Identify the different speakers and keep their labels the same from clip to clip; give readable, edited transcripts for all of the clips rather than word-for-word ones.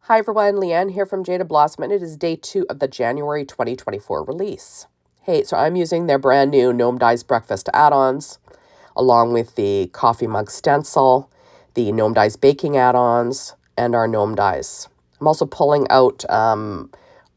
Speaker 1: Hi everyone, Leanne here from Jaded Blossom, and it is day 2 of the January 2024 release. Hey, so I'm using their brand new Gnome Dies Breakfast add-ons, along with the coffee mug stencil, the Gnome Dies baking add-ons, and our Gnome Dies. I'm also pulling out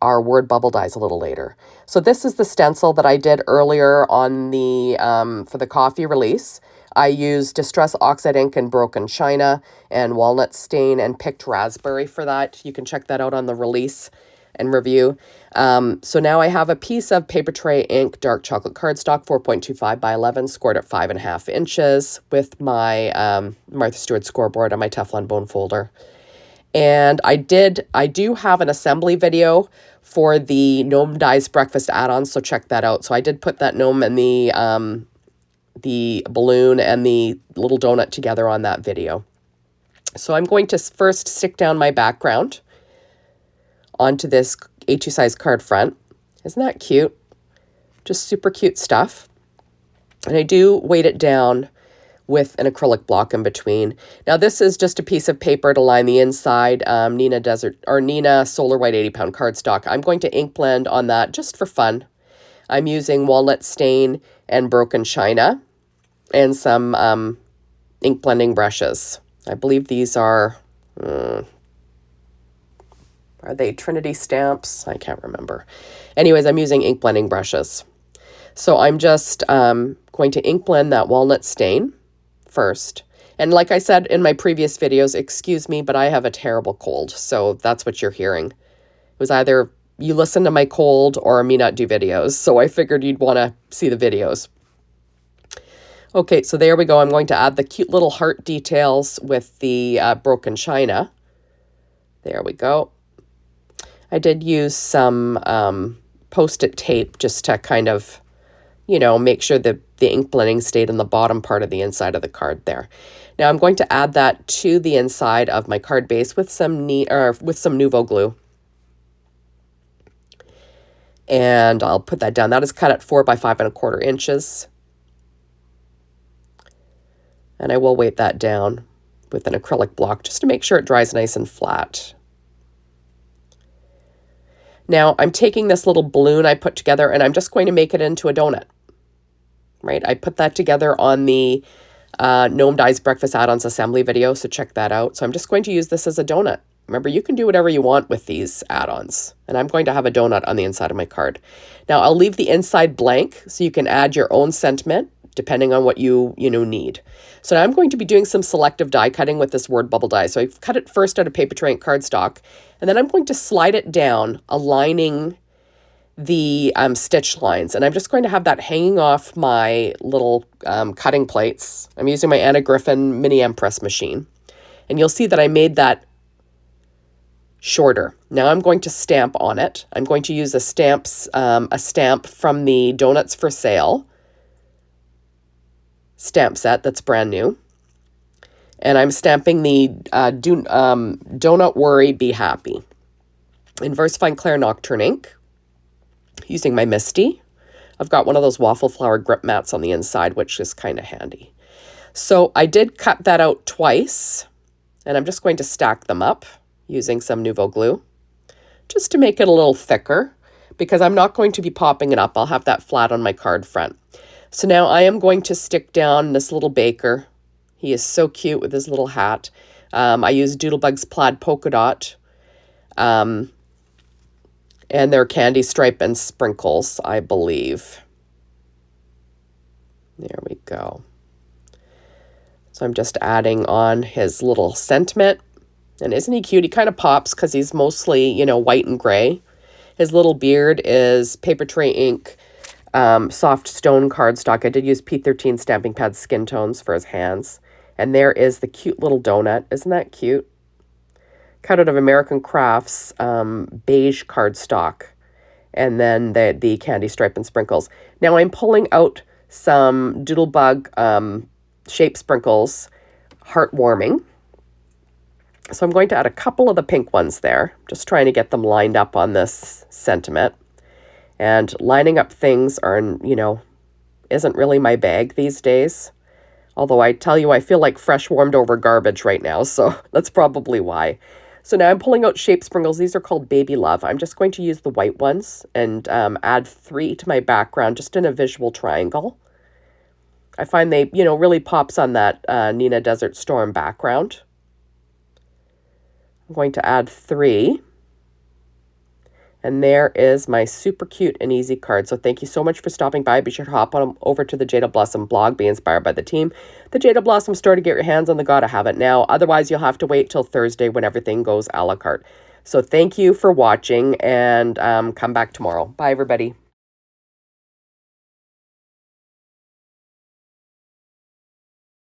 Speaker 1: our word bubble dies a little later. So this is the stencil that I did earlier on the for the coffee release. I used Distress Oxide ink and Broken China and Walnut Stain and Picked Raspberry for that. You can check that out on the release and review. So now I have a piece of Paper Tray ink dark chocolate cardstock, 4.25 by 11, scored at 5.5 inches with my Martha Stewart scoreboard on my Teflon bone folder. And I do have an assembly video for the Gnome Dies Breakfast add-on, so check that out. So I did put that gnome and the balloon and the little donut together on that video. So I'm going to first stick down my background onto this A2 size card front. Isn't that cute? Just super cute stuff. And I do weight it down with an acrylic block in between. Now this is just a piece of paper to line the inside, Neenah Solar White 80-pound cardstock. I'm going to ink blend on that just for fun. I'm using Walnut Stain and Broken China and some ink blending brushes. I believe these are they Trinity stamps? I can't remember. Anyways, I'm using ink blending brushes. So I'm just going to ink blend that walnut stain first. And like I said in my previous videos, excuse me, but I have a terrible cold. So that's what you're hearing. It was either you listen to my cold or me not do videos. So I figured you'd want to see the videos. Okay, so there we go. I'm going to add the cute little heart details with the Broken China. There we go. I did use some Post-it tape just to kind of, make sure that the ink blending stayed in the bottom part of the inside of the card there. Now I'm going to add that to the inside of my card base with some Nuvo glue. And I'll put that down. That is cut at 4 by 5.25 inches. And I will weight that down with an acrylic block just to make sure it dries nice and flat. Now I'm taking this little balloon I put together and I'm just going to make it into a donut. Right? I put that together on the Gnome Dies Breakfast add-ons assembly video, so check that out. So I'm just going to use this as a donut. Remember, you can do whatever you want with these add-ons. And I'm going to have a donut on the inside of my card. Now I'll leave the inside blank so you can add your own sentiment depending on what you need. So now I'm going to be doing some selective die cutting with this word bubble die. So I've cut it first out of Paper Tray cardstock, and then I'm going to slide it down, aligning the stitch lines. And I'm just going to have that hanging off my little cutting plates. I'm using my Anna Griffin Mini Empress machine. And you'll see that I made that shorter. Now I'm going to stamp on it. I'm going to use a stamp from the Donuts for Sale stamp set that's brand new. And I'm stamping the Donut Worry, Be Happy in VersaFine Clair Nocturne ink using my Misty. I've got one of those waffle flower grip mats on the inside, which is kind of handy. So I did cut that out twice, and I'm just going to stack them up using some Nuvo glue just to make it a little thicker because I'm not going to be popping it up. I'll have that flat on my card front. So now I am going to stick down this little baker. He is so cute with his little hat. I use Doodlebug's Plaid Polka Dot. And they're candy stripe and sprinkles, I believe. There we go. So I'm just adding on his little sentiment. And isn't he cute? He kind of pops because he's mostly, white and gray. His little beard is Paper Tray ink. Soft stone cardstock. I did use P13 stamping pad skin tones for his hands. And there is the cute little donut. Isn't that cute? Cut out of American Crafts beige cardstock. And then the candy stripe and sprinkles. Now I'm pulling out some Doodlebug shape sprinkles, heartwarming. So I'm going to add a couple of the pink ones there. Just trying to get them lined up on this sentiment. And lining up things isn't really my bag these days. Although I tell you, I feel like fresh warmed over garbage right now, so that's probably why. So now I'm pulling out shape sprinkles. These are called Baby Love. I'm just going to use the white ones and add 3 to my background, just in a visual triangle. I find they, really pops on that Nina Desert Storm background. I'm going to add 3. And there is my super cute and easy card. So thank you so much for stopping by. Be sure to hop on over to the Jaded Blossom blog, be inspired by the team. The Jaded Blossom store to get your hands on the Gotta Have It Now. Otherwise, you'll have to wait till Thursday when everything goes a la carte. So thank you for watching, and come back tomorrow. Bye, everybody.